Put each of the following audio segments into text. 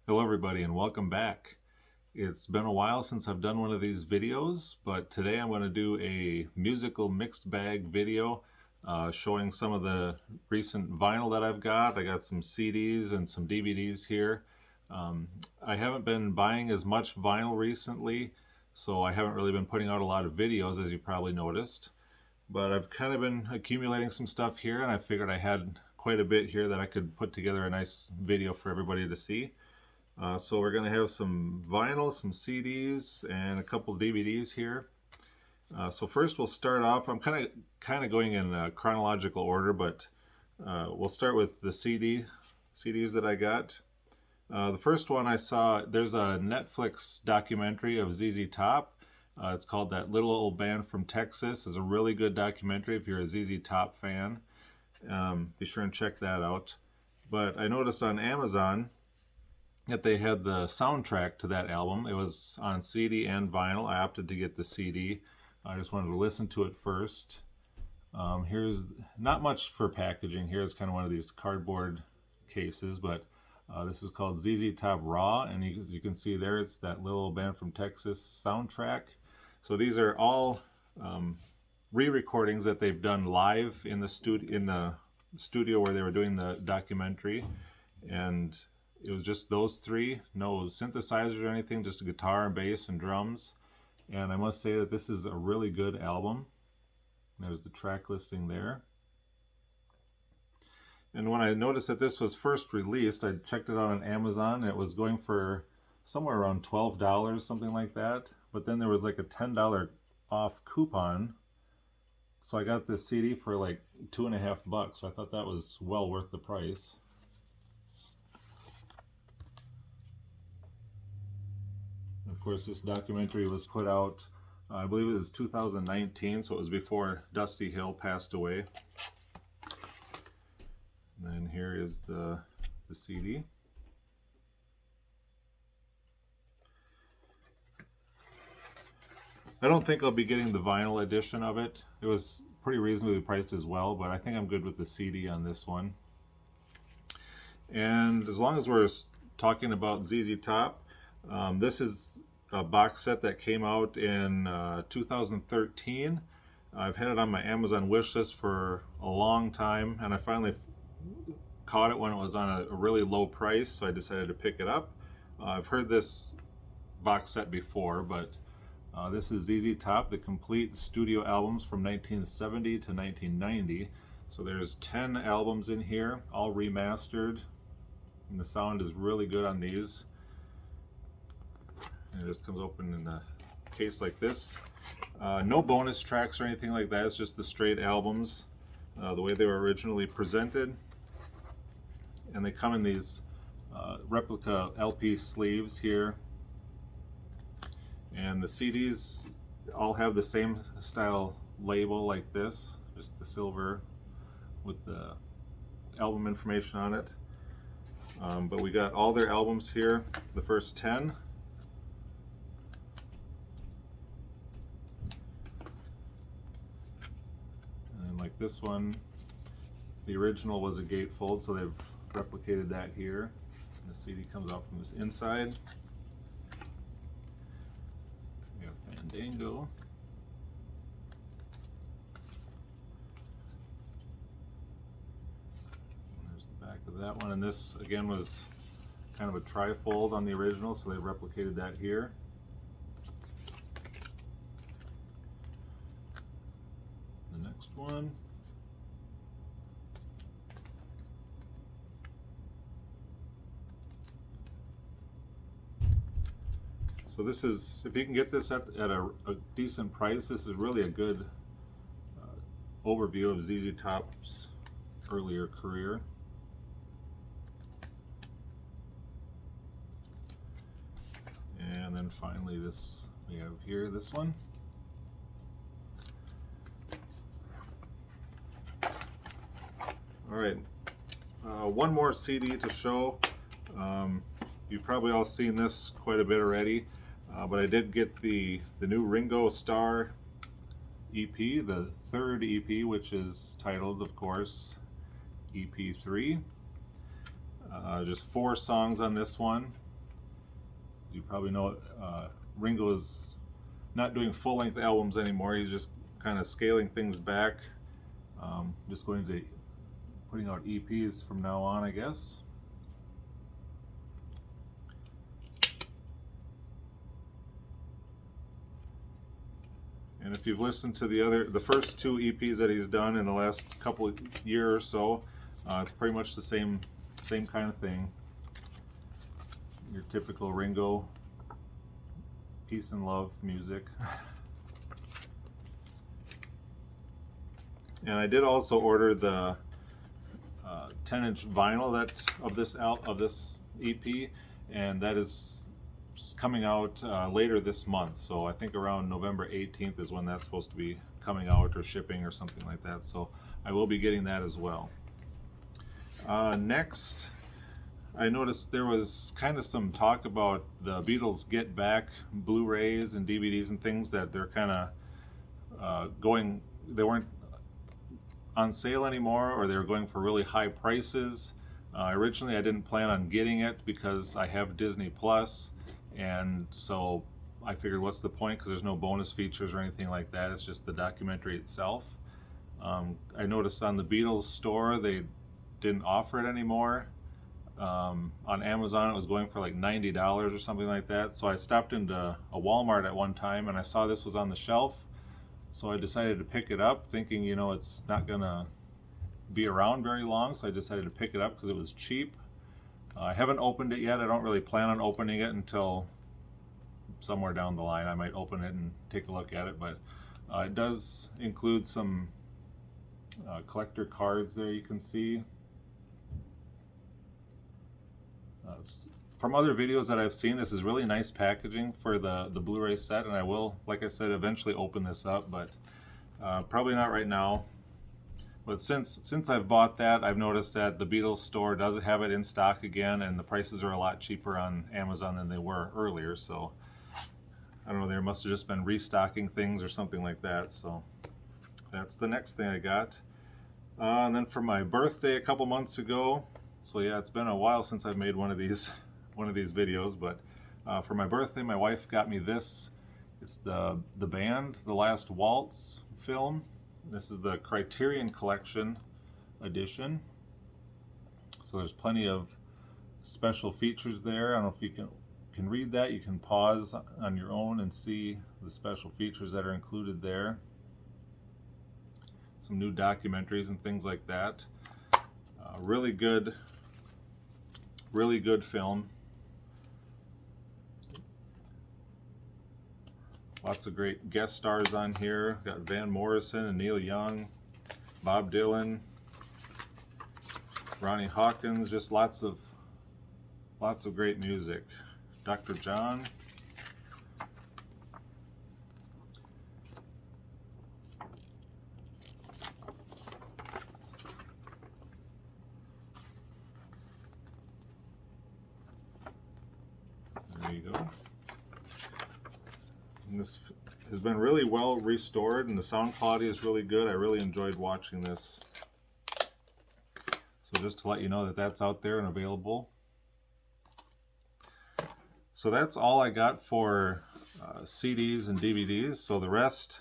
Hello everybody and welcome back. It's been a while since I've done one of these videos, but today I'm going to do a musical mixed bag video showing some of the recent vinyl that I've got. I got some CDs and some DVDs here. I haven't been buying as much vinyl recently, so I haven't really been putting out a lot of videos, as you probably noticed. But I've kind of been accumulating some stuff here, and I figured I had quite a bit here that I could put together a nice video for everybody to see. So we're going to have some vinyl, some CDs, and a couple DVDs here. So first we'll start off. I'm kind of going in chronological order, but we'll start with the CDs that I got. The first one I saw, there's a Netflix documentary of ZZ Top. It's called That Little Old Band from Texas. It's a really good documentary if you're a ZZ Top fan. Be sure and check that out. But I noticed on Amazon that they had the soundtrack to that album. It was on CD and vinyl. I opted to get the CD. I just wanted to listen to it first. Here's not much for packaging. Here's kind of one of these cardboard cases, but this is called ZZ Top Raw, and you can see there it's That Little Band from Texas soundtrack. So these are all re-recordings that they've done live in the studio where they were doing the documentary, and it was just those three, no synthesizers or anything, just a guitar and bass and drums. And I must say that this is a really good album. There's the track listing there. And when I noticed that this was first released, I checked it out on Amazon, and it was going for somewhere around $12, something like that. But then there was like a $10 off coupon. So I got this CD for like $2.50. So I thought that was well worth the price. Of course, this documentary was put out, I believe it was 2019, so it was before Dusty Hill passed away. And then here is the CD. I don't think I'll be getting the vinyl edition of it. It was pretty reasonably priced as well, but I think I'm good with the CD on this one. And as long as we're talking about ZZ Top, this is a box set that came out in 2013. I've had it on my Amazon wish list for a long time, and I finally caught it when it was on a really low price, so I decided to pick it up. I've heard this box set before, but this is ZZ Top, the complete studio albums from 1970 to 1990. So there's 10 albums in here, all remastered, and the sound is really good on these. And it just comes open in the case like this. No bonus tracks or anything like that. It's just the straight albums, the way they were originally presented. And they come in these replica LP sleeves here. And the CDs all have the same style label like this, just the silver with the album information on it. But we got all their albums here, the first 10. Like this one, the original was a gatefold, so they've replicated that here. And the CD comes out from this inside. We have Fandango. And there's the back of that one, and this again was kind of a trifold on the original, so they replicated that here. One. So this is, if you can get this at a decent price, this is really a good overview of ZZ Top's earlier career. And then finally we have here this one. All right, one more CD to show. You've probably all seen this quite a bit already, but I did get the new Ringo Starr EP, the third EP, which is titled, of course, EP3. Just 4 songs on this one. You probably know Ringo is not doing full-length albums anymore. He's just kind of scaling things back. Just going to putting out EPs from now on, I guess. And if you've listened to the first two EPs that he's done in the last couple of years or so, it's pretty much the same kind of thing. Your typical Ringo peace and love music. And I did also order the 10-inch vinyl of this EP, and that is coming out later this month. So I think around November 18th is when that's supposed to be coming out or shipping or something like that. So I will be getting that as well. Next, I noticed there was kind of some talk about the Beatles Get Back Blu-rays and DVDs and things, that they're kind of they weren't on sale anymore, or they were going for really high prices. Originally I didn't plan on getting it because I have Disney Plus, and so I figured what's the point, because there's no bonus features or anything like that. It's just the documentary itself. I noticed on the Beatles store they didn't offer it anymore. On Amazon it was going for like $90 or something like that. So I stopped into a Walmart at one time and I saw this was on the shelf. So I decided to pick it up, thinking, you know, it's not gonna be around very long. So I decided to pick it up because it was cheap. I haven't opened it yet. I don't really plan on opening it until somewhere down the line. I might open it and take a look at it, but it does include some collector cards there, you can see. From other videos that I've seen, this is really nice packaging for the Blu-ray set, and I will, like I said, eventually open this up, but probably not right now. But since I've bought that, I've noticed that the Beatles store does have it in stock again, and the prices are a lot cheaper on Amazon than they were earlier. So I don't know, they must have just been restocking things or something like that. So that's the next thing I got. And then for my birthday a couple months ago, so yeah, it's been a while since I've made one of these videos, but for my birthday my wife got me this. It's the band The Last Waltz film. This is the Criterion Collection edition. So there's plenty of special features there. I don't know if you can read that. You can pause on your own and see the special features that are included there. Some new documentaries and things like that. Really good film. Lots of great guest stars on here. Got Van Morrison and Neil Young, Bob Dylan, Ronnie Hawkins, just lots of great music. Dr. John. There you go. And this has been really well restored, and the sound quality is really good. I really enjoyed watching this. So just to let you know that that's out there and available. So that's all I got for CDs and DVDs. So the rest,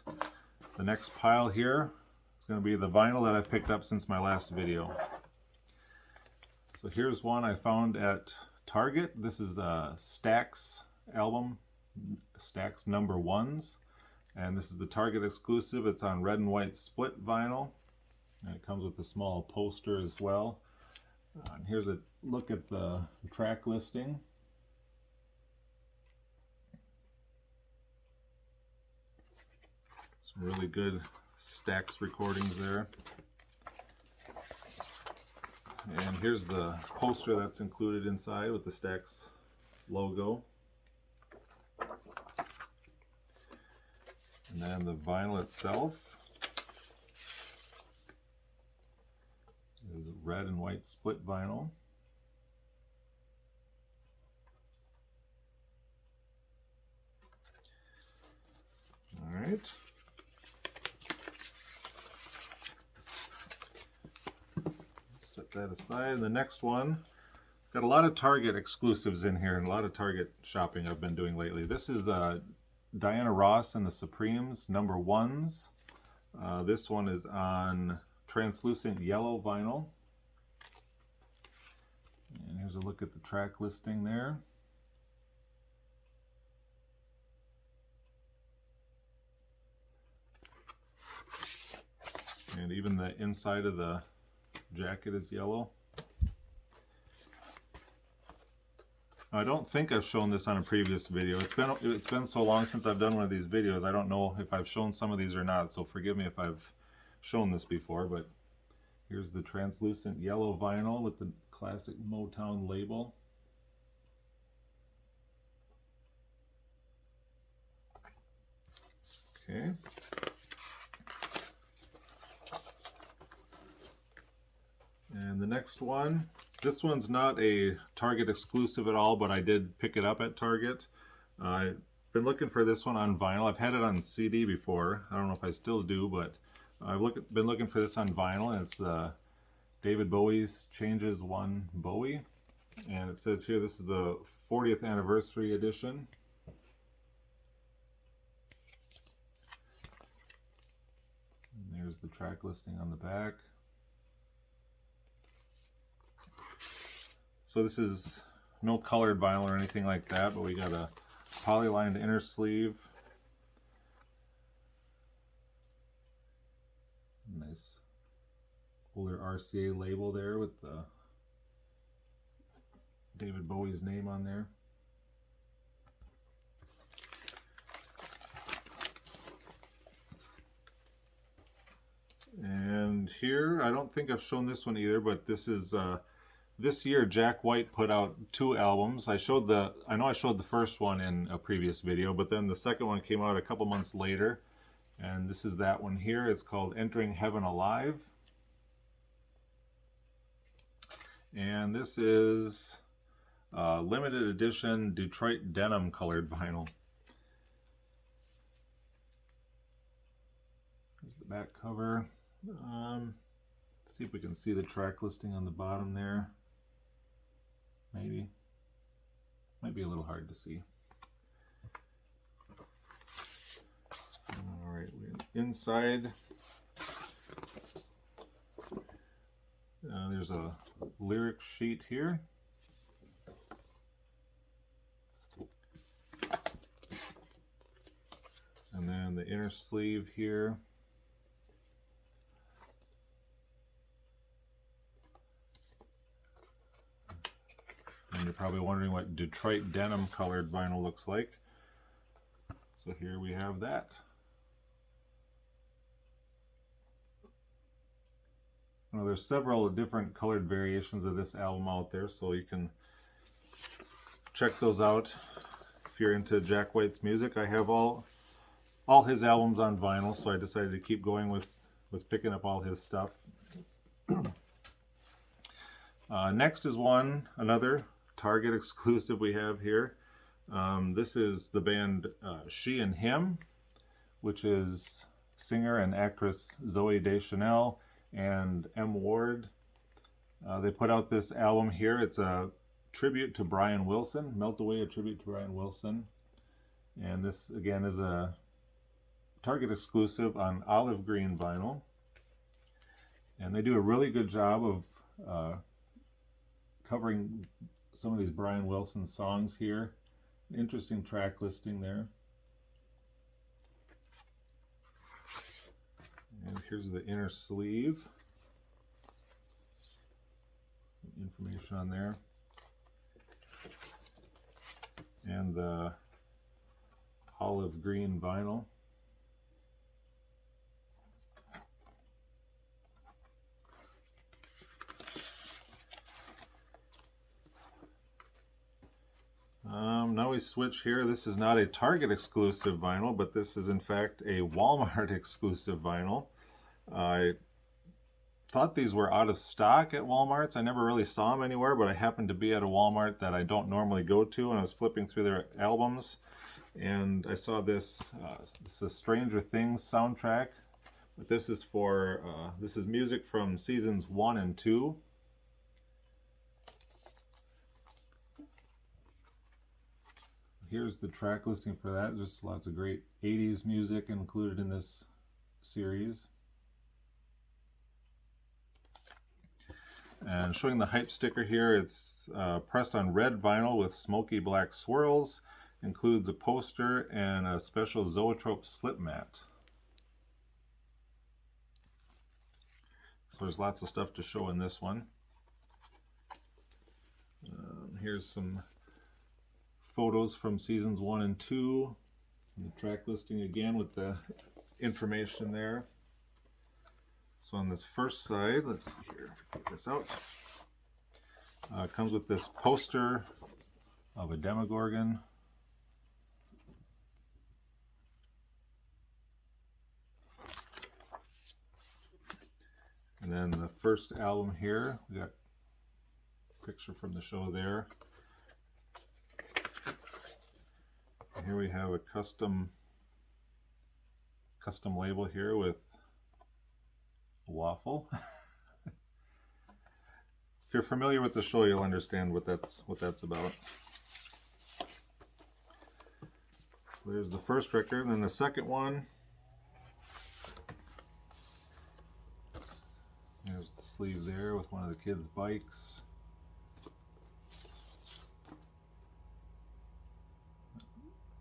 the next pile here, is going to be the vinyl that I've picked up since my last video. So here's one I found at Target. This is a Stax album, Stax #1s, and this is the Target exclusive. It's on red and white split vinyl, and it comes with a small poster as well. And here's a look at the track listing. Some really good Stax recordings there. And here's the poster that's included inside with the Stax logo. And then the vinyl itself is red and white split vinyl. All right. Set that aside. And the next one, Got a lot of Target exclusives in here and a lot of Target shopping I've been doing lately. This is Diana Ross and the Supremes #1s. This one is on translucent yellow vinyl. And here's a look at the track listing there. And even the inside of the jacket is yellow. I don't think I've shown this on a previous video. It's been so long since I've done one of these videos. I don't know if I've shown some of these or not, so forgive me if I've shown this before, but here's the translucent yellow vinyl with the classic Motown label. Okay. And the next one, this one's not a Target exclusive at all, but I did pick it up at Target. I've been looking for this one on vinyl. I've had it on CD before. I don't know if I still do, but I've been looking for this on vinyl, and it's the David Bowie's Changes One Bowie. And it says here this is the 40th anniversary edition. And there's the track listing on the back. So this is no colored vinyl or anything like that, but we got a poly-lined inner sleeve. Nice older RCA label there with the David Bowie's name on there. And here, I don't think I've shown this one either, but this is this year Jack White put out 2 albums. I know I showed the first one in a previous video, but then the second one came out a couple months later, and this is that one here. It's called Entering Heaven Alive. And this is limited edition Detroit denim colored vinyl. Here's the back cover. See if we can see the track listing on the bottom there. Maybe. Might be a little hard to see. All right, we're inside. There's a lyric sheet here. And then the inner sleeve here. And you're probably wondering what Detroit denim colored vinyl looks like. So here we have that. Now there's several different colored variations of this album out there, so you can check those out if you're into Jack White's music. I have all his albums on vinyl, so I decided to keep going with picking up all his stuff. Next is another Target exclusive we have here. This is the band She and Him, which is singer and actress Zooey Deschanel and M. Ward. They put out this album here. It's a tribute to Brian Wilson, Melt Away, a tribute to Brian Wilson. And this again is a Target exclusive on olive green vinyl. And they do a really good job of covering some of these Brian Wilson songs here. Interesting track listing there. And here's the inner sleeve. Information on there. And the olive green vinyl. Now we switch here. This is not a Target exclusive vinyl, but this is in fact a Walmart exclusive vinyl. I thought these were out of stock at Walmart's. I never really saw them anywhere, but I happened to be at a Walmart that I don't normally go to, and I was flipping through their albums, and I saw this. This is Stranger Things soundtrack, but this is this is music from seasons 1 and 2. Here's the track listing for that. Just lots of great 80s music included in this series. And showing the hype sticker here, it's pressed on red vinyl with smoky black swirls. Includes a poster and a special Zoetrope slip mat. So there's lots of stuff to show in this one. Here's some photos from seasons 1 and 2. And the track listing again with the information there. So on this first side, let's see here, get this out. It comes with this poster of a Demogorgon. And then the first album here, we got a picture from the show there. And here we have a custom label here with a waffle. If you're familiar with the show, you'll understand what that's about. There's the first record, and then the second one. There's the sleeve there with one of the kids' bikes.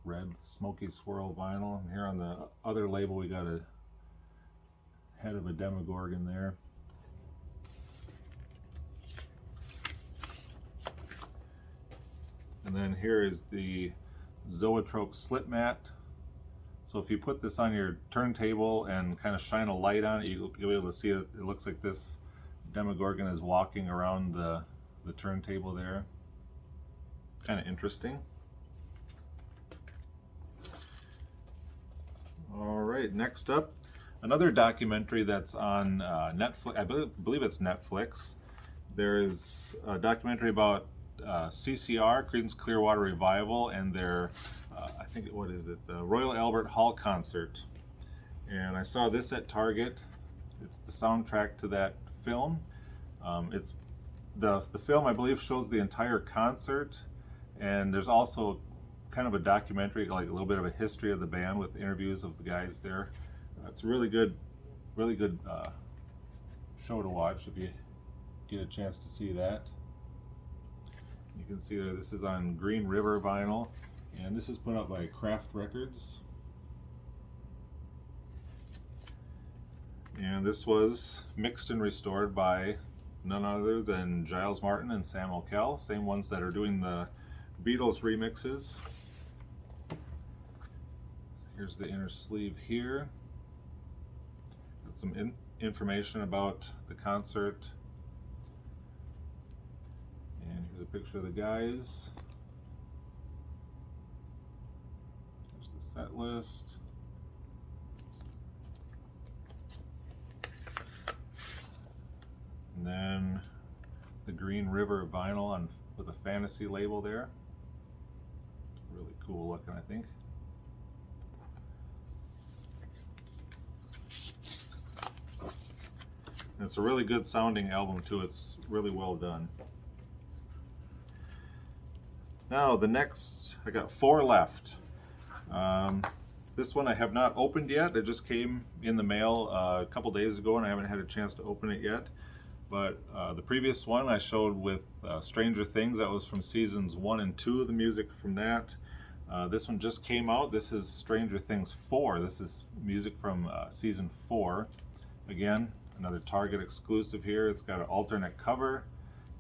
Red smoky swirl vinyl. And here on the other label we got a head of a Demogorgon there. And then here is the Zoetrope slip mat. So if you put this on your turntable and kind of shine a light on it, you'll be able to see it. It looks like this Demogorgon is walking around the turntable there. Kind of interesting. All right, next up, another documentary that's on Netflix. I believe it's Netflix. There is a documentary about CCR, Creedence Clearwater Revival, and their, I think, what is it, the Royal Albert Hall concert. And I saw this at Target. It's the soundtrack to that film. It's the film, I believe, shows the entire concert, and there's also kind of a documentary, like a little bit of a history of the band with interviews of the guys there. It's a really good show to watch if you get a chance to see that. You can see that this is on Green River vinyl, and this is put out by Craft Records. And this was mixed and restored by none other than Giles Martin and Sam O'Kell, same ones that are doing the Beatles remixes. Here's the inner sleeve here. Got some information about the concert. And here's a picture of the guys. Here's the set list. And then the Green River vinyl with a fantasy label there. Really cool looking, I think. And it's a really good sounding album too. It's really well done. Now the next, I got 4 left. This one I have not opened yet. It just came in the mail a couple days ago and I haven't had a chance to open it yet. But the previous one I showed with Stranger Things. That was from seasons 1 and 2, the music from that. This one just came out. This is Stranger Things 4. This is music from season 4. Again, another Target exclusive here. It's got an alternate cover,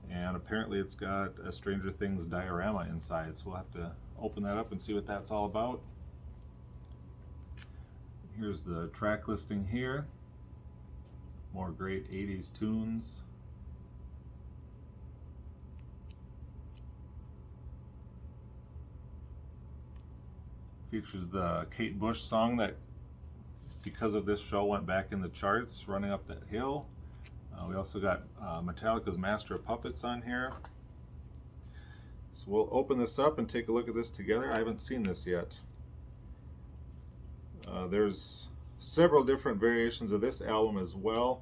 and apparently it's got a Stranger Things diorama inside. So we'll have to open that up and see what that's all about. Here's the track listing here. More great 80s tunes. Features the Kate Bush song that, because of this show, went back in the charts, Running Up That Hill. We also got Metallica's Master of Puppets on here. So we'll open this up and take a look at this together. I haven't seen this yet. There's several different variations of this album as well.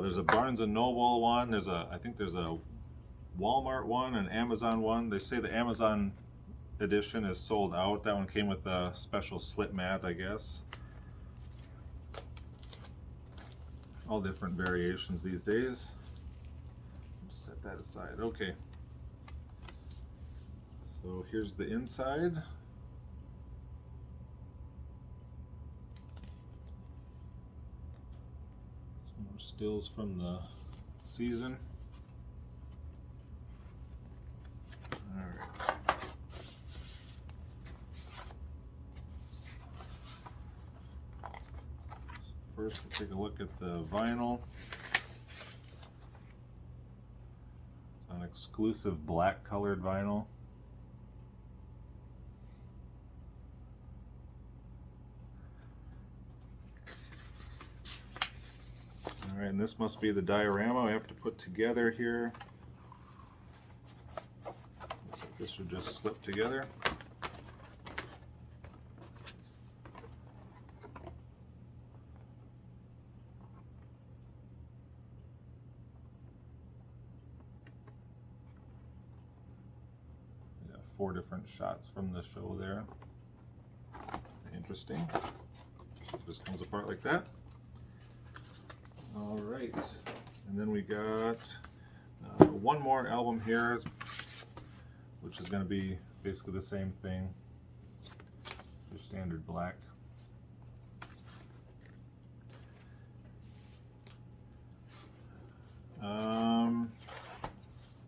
There's a Barnes & Noble one. I think there's a Walmart one, an Amazon one. They say the Amazon edition is sold out. That one came with a special slip mat, I guess. All different variations these days. Just set that aside. Okay. So here's the inside. Some more stills from the season. All right. First, we'll take a look at the vinyl. It's an exclusive black colored vinyl. All right, and this must be the diorama I have to put together here. Looks like this should just slip together. We got 4 different shots from the show there. Interesting. It just comes apart like that. All right, and then we got one more album here, which is going to be basically the same thing, your standard black.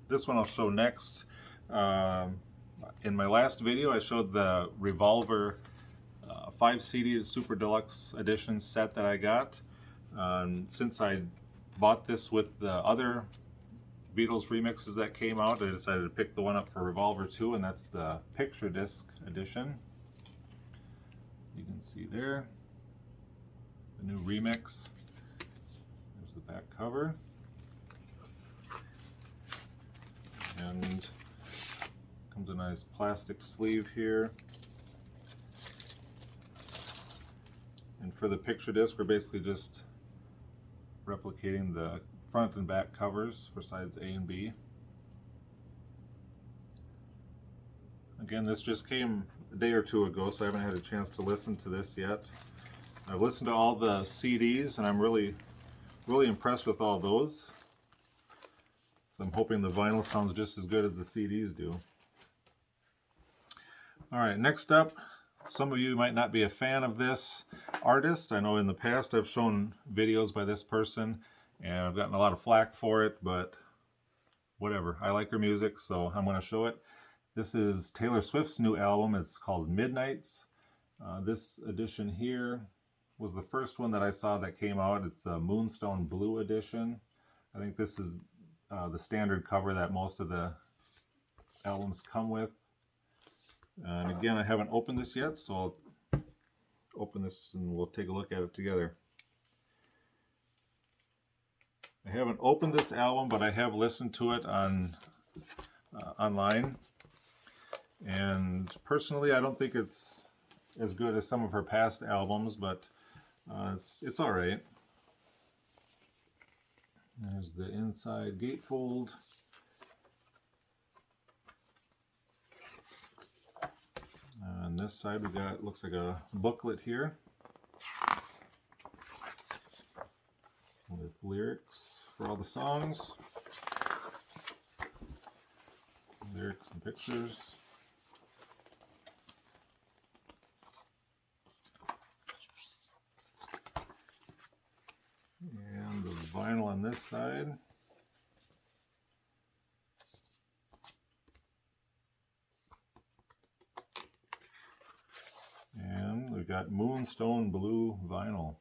This one I'll show next. In my last video, I showed the Revolver 5 CD Super Deluxe Edition set that I got. Since I bought this with the other Beatles remixes that came out, I decided to pick the one up for Revolver 2, and that's the Picture Disc Edition. You can see there the new remix. There's the back cover. And comes a nice plastic sleeve here. And for the picture disc, we're basically just replicating the front and back covers for sides A and B. Again, this just came a day or two ago, so I haven't had a chance to listen to this yet. I've listened to all the CDs, and I'm really impressed with all those. So I'm hoping the vinyl sounds just as good as the CDs do. All right, next up, some of you might not be a fan of this artist. I know in the past I've shown videos by this person, and I've gotten a lot of flack for it, but whatever. I like her music, so I'm going to show it. This is Taylor Swift's new album. It's called Midnights. This edition here was the first one that I saw that came out. It's a Moonstone Blue edition. I think this is the standard cover that most of the albums come with. And again, I haven't opened this yet, so I'll open this and we'll take a look at it together. I haven't opened this album, but I have listened to it on online. And personally, I don't think it's as good as some of her past albums, but it's all right. There's the inside gatefold. On this side, we got, looks like a booklet here with lyrics for all the songs, lyrics and pictures. And the vinyl on this side. And we've got Moonstone Blue vinyl.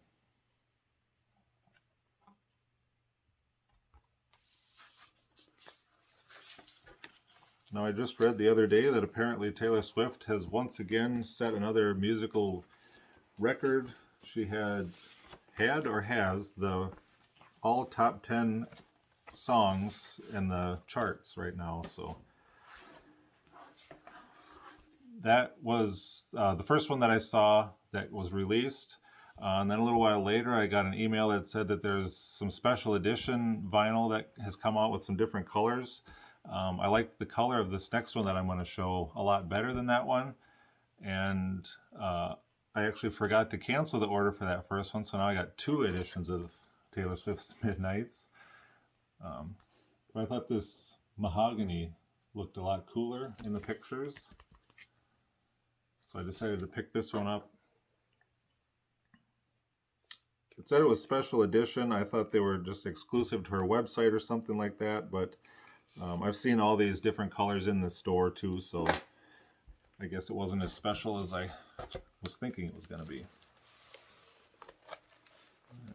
Now, I just read the other day that apparently Taylor Swift has once again set another musical record. She had or has the all top 10 songs in the charts right now. So that was the first one that I saw that was released. And then a little while later, I got an email that said that there's some special edition vinyl that has come out with some different colors. I like the color of this next one that I'm going to show a lot better than that one. And I actually forgot to cancel the order for that first one, so now I got 2 editions of Taylor Swift's Midnights. But I thought this mahogany looked a lot cooler in the pictures, so I decided to pick this one up. It said it was special edition. I thought they were just exclusive to her website or something like that, but I've seen all these different colors in the store too, so I guess it wasn't as special as I was thinking it was going to be.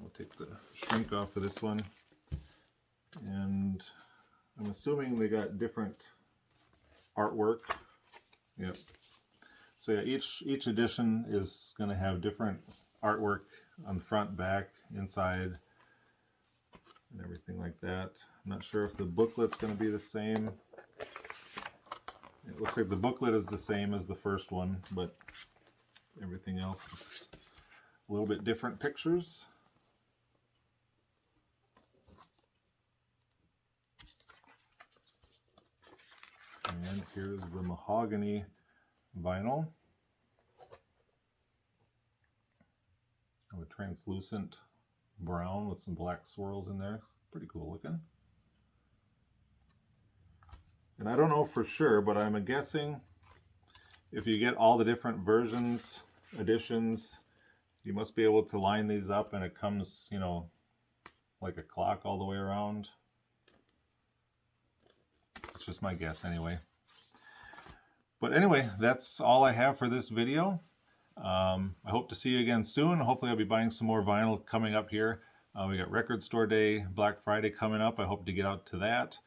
We'll take the shrink off of this one, and I'm assuming they got different artwork. Yep. So yeah, each edition is going to have different artwork on the front, back, inside, and everything like that. I'm not sure if the booklet's going to be the same. It looks like the booklet is the same as the first one, but everything else is a little bit different pictures. And here's the mahogany vinyl. Of a translucent brown with some black swirls in there. Pretty cool looking. And I don't know for sure, but I'm guessing if you get all the different versions, editions, you must be able to line these up, and it comes, you know, like a clock all the way around. It's just my guess anyway. But anyway, that's all I have for this video. I hope to see you again soon. Hopefully I'll be buying some more vinyl coming up here. We got Record Store Day, Black Friday coming up. I hope to get out to that,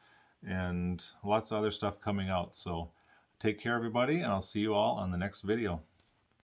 and lots of other stuff coming out. So take care, everybody, and I'll see you all on the next video.